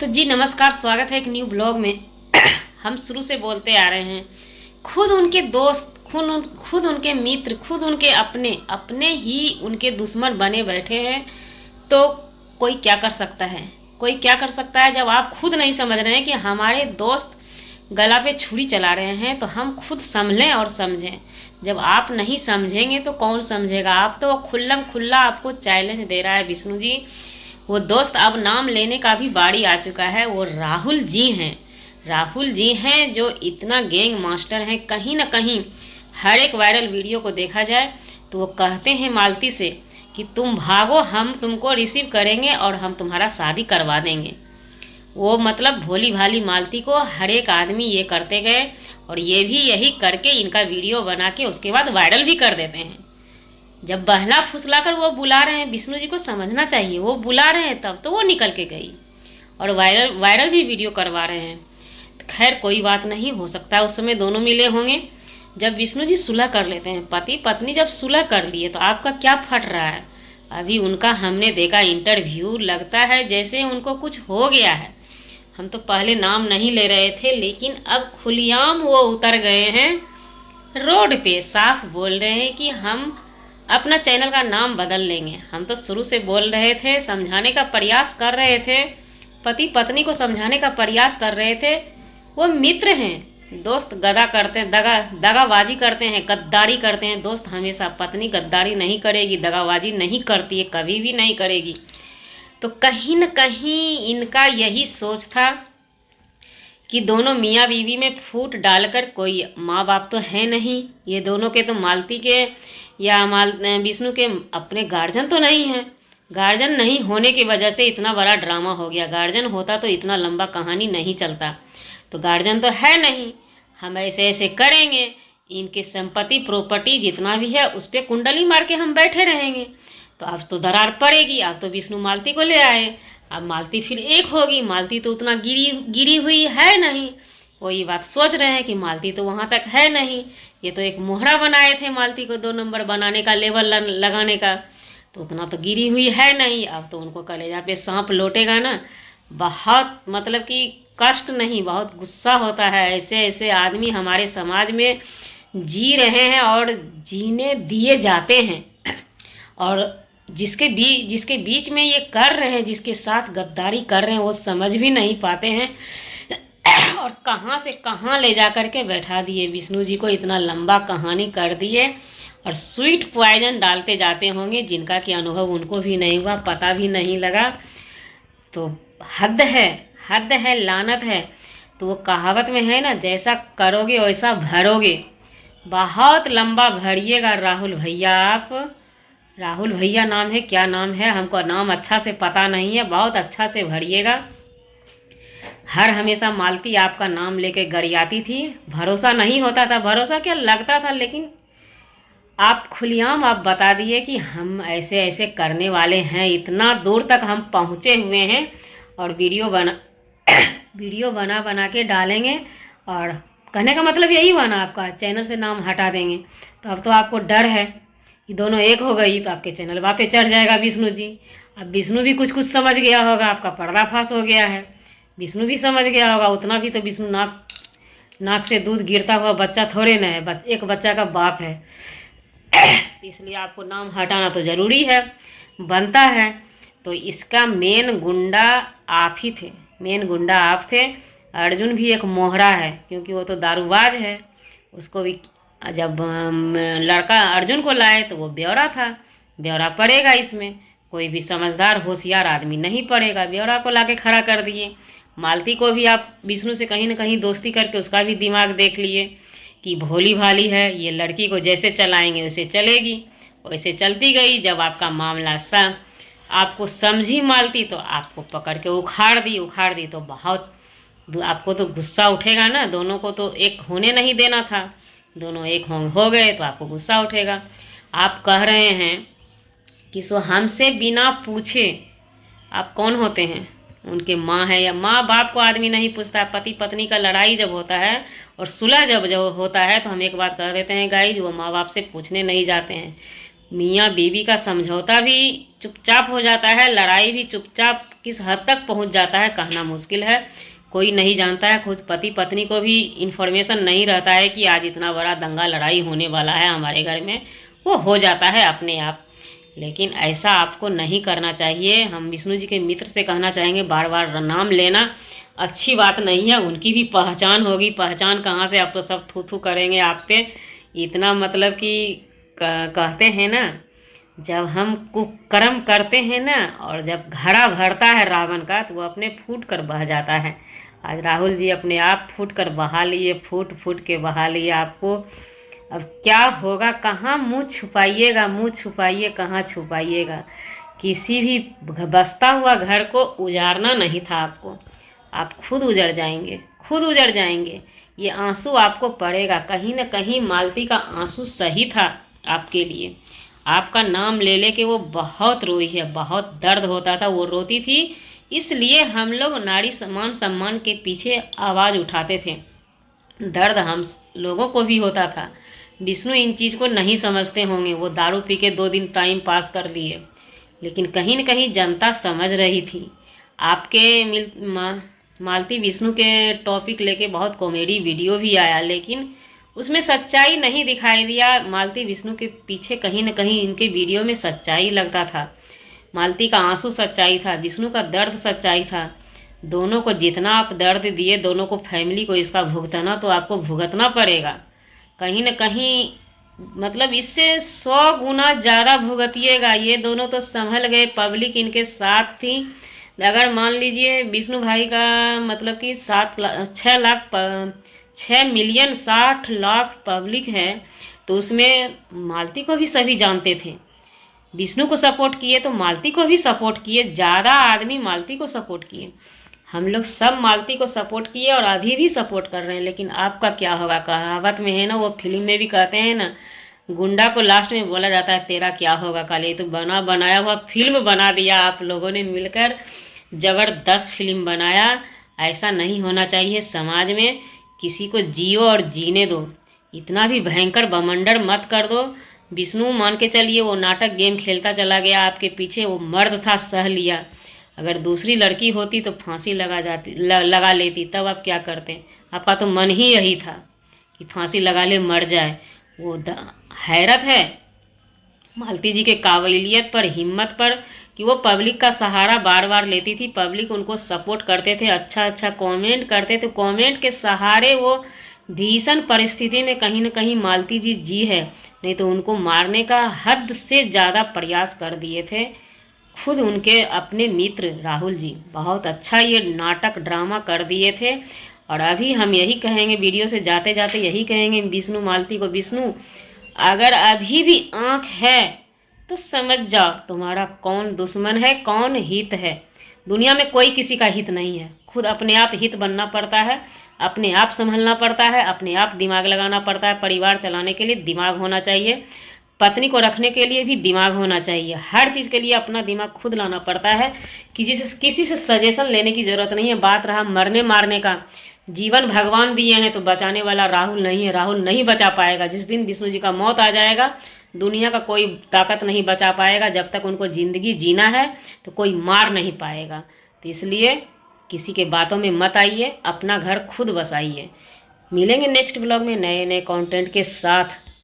तो जी नमस्कार, स्वागत है एक न्यू ब्लॉग में। हम शुरू से बोलते आ रहे हैं, खुद उनके दोस्त, खुद उनके मित्र, खुद उनके अपने अपने ही उनके दुश्मन बने बैठे हैं। तो कोई क्या कर सकता है? कोई क्या कर सकता है जब आप खुद नहीं समझ रहे हैं कि हमारे दोस्त गला पे छुरी चला रहे हैं? तो हम खुद संभलें और समझें। जब आप नहीं समझेंगे तो कौन समझेगा? आप तो खुल्लम खुल्ला आपको चैलेंज दे रहा है विष्णु जी। वो दोस्त अब नाम लेने का भी बारी आ चुका है। वो राहुल जी हैं। राहुल जी हैं जो इतना गैंग मास्टर हैं। कहीं ना कहीं हर एक वायरल वीडियो को देखा जाए तो वो कहते हैं मालती से कि तुम भागो, हम तुमको रिसीव करेंगे और हम तुम्हारा शादी करवा देंगे। वो मतलब भोली भाली मालती को हर एक आदमी ये करते गए और ये भी यही करके इनका वीडियो बना के उसके बाद वायरल भी कर देते हैं। जब बहला फुसला कर वो बुला रहे हैं, विष्णु जी को समझना चाहिए। वो बुला रहे हैं तब तो वो निकल के गई और वायरल भी वीडियो करवा रहे हैं। खैर कोई बात नहीं, हो सकता है उस समय दोनों मिले होंगे। जब विष्णु जी सुलह कर लेते हैं, पति पत्नी जब सुलह कर लिए तो आपका क्या फट रहा है? अभी उनका हमने देखा इंटरव्यू, लगता है जैसे उनको कुछ हो गया है। हम तो पहले नाम नहीं ले रहे थे, लेकिन अब खुलेआम वो उतर गए हैं रोड पे, साफ बोल रहे हैं कि हम अपना चैनल का नाम बदल लेंगे। हम तो शुरू से बोल रहे थे, समझाने का प्रयास कर रहे थे, पति पत्नी को समझाने का प्रयास कर रहे थे। वो मित्र हैं, दोस्त गदा करते हैं, दगाबाजी करते हैं, गद्दारी करते हैं। दोस्त हमेशा, पत्नी गद्दारी नहीं करेगी, दगाबाजी नहीं करती है, कभी भी नहीं करेगी। तो कहीं न कहीं इनका यही सोच था कि दोनों मियाँ बीवी में फूट डालकर, कोई माँ बाप तो है नहीं, ये दोनों के तो मालती के या विष्णु के अपने गार्जियन तो नहीं है। गार्जियन नहीं होने की वजह से इतना बड़ा ड्रामा हो गया। गार्जियन होता तो इतना लंबा कहानी नहीं चलता। तो गार्जियन तो है नहीं, हम ऐसे ऐसे करेंगे, इनके संपत्ति प्रॉपर्टी जितना भी है उस पर कुंडली मार के हम बैठे रहेंगे। तो अब तो दरार पड़ेगी। अब तो विष्णु मालती को ले आए, अब मालती फिर एक होगी। मालती तो उतना गिरी हुई है नहीं। वो ये बात सोच रहे हैं कि मालती तो वहाँ तक है नहीं। ये तो एक मोहरा बनाए थे मालती को 2 नंबर बनाने का, लेवल लगाने का, तो उतना तो गिरी हुई है नहीं। अब तो उनको कलेजा पे सांप लौटेगा ना। बहुत मतलब कि कष्ट नहीं, बहुत गुस्सा होता है। ऐसे ऐसे आदमी हमारे समाज में जी रहे हैं और जीने दिए जाते हैं। और जिसके बीच में ये कर रहे हैं, जिसके साथ गद्दारी कर रहे हैं, वो समझ भी नहीं पाते हैं और कहाँ से कहाँ ले जा कर के बैठा दिए। विष्णु जी को इतना लंबा कहानी कर दिए और स्वीट पॉइजन डालते जाते होंगे, जिनका कि अनुभव उनको भी नहीं हुआ, पता भी नहीं लगा। तो हद है, लानत है। तो वो कहावत में है ना, जैसा करोगे वैसा भरोगे। बहुत लंबा भरिएगा राहुल भैया आप। राहुल भैया नाम है, क्या नाम है हमको नाम अच्छा से पता नहीं है। बहुत अच्छा से भरिएगा। हर हमेशा मालती आपका नाम लेके गरियाती थी, भरोसा नहीं होता था। भरोसा क्या लगता था, लेकिन आप खुलेआम आप बता दिए कि हम ऐसे ऐसे करने वाले हैं। इतना दूर तक हम पहुँचे हुए हैं और वीडियो बना के डालेंगे। और कहने का मतलब यही हुआ ना, आपका चैनल से नाम हटा देंगे। तो अब तो आपको डर है कि दोनों एक हो गई तो आपके चैनल वापस चढ़ जाएगा विष्णु जी। अब विष्णु भी कुछ समझ गया होगा, आपका पर्दाफाश हो गया है। विष्णु भी समझ गया होगा, उतना भी तो विष्णु नाक से दूध गिरता हुआ बच्चा थोड़े ना है, एक बच्चा का बाप है। इसलिए आपको नाम हटाना तो ज़रूरी है, बनता है। तो इसका मेन गुंडा आप ही थे, मेन गुंडा आप थे। अर्जुन भी एक मोहरा है, क्योंकि वो तो दारूबाज है। उसको भी जब लड़का अर्जुन को लाए तो वो ब्यौरा था, ब्यौरा पड़ेगा इसमें। कोई भी समझदार होशियार आदमी नहीं पड़ेगा, ब्यौरा को लाके खड़ा कर दिए। मालती को भी आप विष्णु से कहीं ना कहीं दोस्ती करके उसका भी दिमाग देख लिए कि भोली भाली है, ये लड़की को जैसे चलाएंगे वैसे चलेगी, वैसे चलती गई। जब आपका मामला आपको समझी मालती तो आपको पकड़ के उखाड़ दी। तो बहुत आपको तो गुस्सा उठेगा ना। दोनों को तो एक होने नहीं देना था, दोनों एक हो गए तो आपको गुस्सा उठेगा। आप कह रहे हैं कि सो हमसे बिना पूछे आप कौन होते हैं? उनके माँ है या माँ बाप को आदमी नहीं पूछता। पति पत्नी का लड़ाई जब होता है और सुलह जब होता है तो हम एक बात कह देते हैं गाइज, वो माँ बाप से पूछने नहीं जाते हैं। मियाँ बीवी का समझौता भी चुपचाप हो जाता है, लड़ाई भी चुपचाप किस हद तक पहुंच जाता है कहना मुश्किल है, कोई नहीं जानता है। खुद पति पत्नी को भी इन्फॉर्मेशन नहीं रहता है कि आज इतना बड़ा दंगा लड़ाई होने वाला है हमारे घर में, वो हो जाता है अपने आप। लेकिन ऐसा आपको नहीं करना चाहिए। हम विष्णु जी के मित्र से कहना चाहेंगे, बार बार नाम लेना अच्छी बात नहीं है। उनकी भी पहचान होगी, पहचान कहाँ से, आप तो सब थू थू करेंगे आप पे। इतना मतलब कि कहते हैं ना, जब हम कुकर्म करते हैं ना और जब घड़ा भरता है रावण का, तो वो अपने फूट कर बह जाता है। आज राहुल जी अपने आप फूट कर बहा लिए, फूट फूट के बहा लिए आपको। अब क्या होगा, कहाँ मुंह छुपाइएगा, मुंह छुपाइए, कहाँ छुपाइएगा। किसी भी बसता हुआ घर को उजाड़ना नहीं था आपको, आप खुद उजड़ जाएंगे, खुद उजड़ जाएंगे। ये आंसू आपको पड़ेगा। कहीं न कहीं मालती का आंसू सही था आपके लिए। आपका नाम ले ले के वो बहुत रोई है, बहुत दर्द होता था, वो रोती थी। इसलिए हम लोग नारी सम्मान सम्मान के पीछे आवाज़ उठाते थे। दर्द हम लोगों को भी होता था। विष्णु इन चीज़ को नहीं समझते होंगे, वो दारू पी के 2 दिन टाइम पास कर लिए, लेकिन कहीं न कहीं जनता समझ रही थी। आपके मालती विष्णु के टॉपिक लेके बहुत कॉमेडी वीडियो भी आया, लेकिन उसमें सच्चाई नहीं दिखाई दिया। मालती विष्णु के पीछे कहीं न कहीं इनके वीडियो में सच्चाई लगता था। मालती का आंसू सच्चाई था, विष्णु का दर्द सच्चाई था। दोनों को जितना आप दर्द दिए, दोनों को, फैमिली को इसका भुगतना तो आपको भुगतना पड़ेगा। कहीं न कहीं मतलब इससे 100 गुना ज़्यादा भुगतिएगा। ये दोनों तो संभल गए, पब्लिक इनके साथ थी। अगर मान लीजिए विष्णु भाई का मतलब कि 6 मिलियन 60 लाख पब्लिक है, तो उसमें मालती को भी सभी जानते थे। विष्णु को सपोर्ट किए तो मालती को भी सपोर्ट किए, ज़्यादा आदमी मालती को सपोर्ट किए। हम लोग सब मालती को सपोर्ट किए और अभी भी सपोर्ट कर रहे हैं। लेकिन आपका क्या होगा, कहावत में है ना, वो फिल्म में भी कहते हैं ना, गुंडा को लास्ट में बोला जाता है तेरा क्या होगा काले। ये तो बनाया हुआ फिल्म बना दिया आप लोगों ने मिलकर, ज़बरदस्त फिल्म बनाया। ऐसा नहीं होना चाहिए समाज में। किसी को जियो और जीने दो, इतना भी भयंकर बमंडर मत कर दो। विष्णु मान के चलिए वो नाटक गेम खेलता चला गया आपके पीछे, वो मर्द था, सह लिया। अगर दूसरी लड़की होती तो फांसी लगा लेती, तब आप क्या करते? आपका तो मन ही यही था कि फांसी लगा ले, मर जाए। वो हैरत है मालती जी के काबिलियत पर, हिम्मत पर, कि वो पब्लिक का सहारा बार बार लेती थी। पब्लिक उनको सपोर्ट करते थे, अच्छा अच्छा कमेंट करते थे। कमेंट के सहारे वो भीषण परिस्थिति में कहीं न कहीं मालती जी जी है, नहीं तो उनको मारने का हद से ज़्यादा प्रयास कर दिए थे खुद उनके अपने मित्र राहुल जी। बहुत अच्छा ये नाटक ड्रामा कर दिए थे। और अभी हम यही कहेंगे, वीडियो से जाते जाते यही कहेंगे विष्णु मालती को, विष्णु अगर अभी भी आँख है तो समझ जाओ तुम्हारा कौन दुश्मन है, कौन हित है। दुनिया में कोई किसी का हित नहीं है, खुद अपने आप हित बनना पड़ता है, अपने आप संभलना पड़ता है, अपने आप दिमाग लगाना पड़ता है। परिवार चलाने के लिए दिमाग होना चाहिए, पत्नी को रखने के लिए भी दिमाग होना चाहिए। हर चीज़ के लिए अपना दिमाग खुद लाना पड़ता है, किसी से सजेशन लेने की ज़रूरत नहीं है। बात रहा मरने मारने का, जीवन भगवान दिए हैं तो बचाने वाला राहुल नहीं है, राहुल नहीं बचा पाएगा। जिस दिन विष्णु जी का मौत आ जाएगा, दुनिया का कोई ताकत नहीं बचा पाएगा। जब तक उनको ज़िंदगी जीना है तो कोई मार नहीं पाएगा। तो इसलिए किसी के बातों में मत आइए, अपना घर खुद बसाइए। मिलेंगे नेक्स्ट ब्लॉग में नए नए कंटेंट के साथ।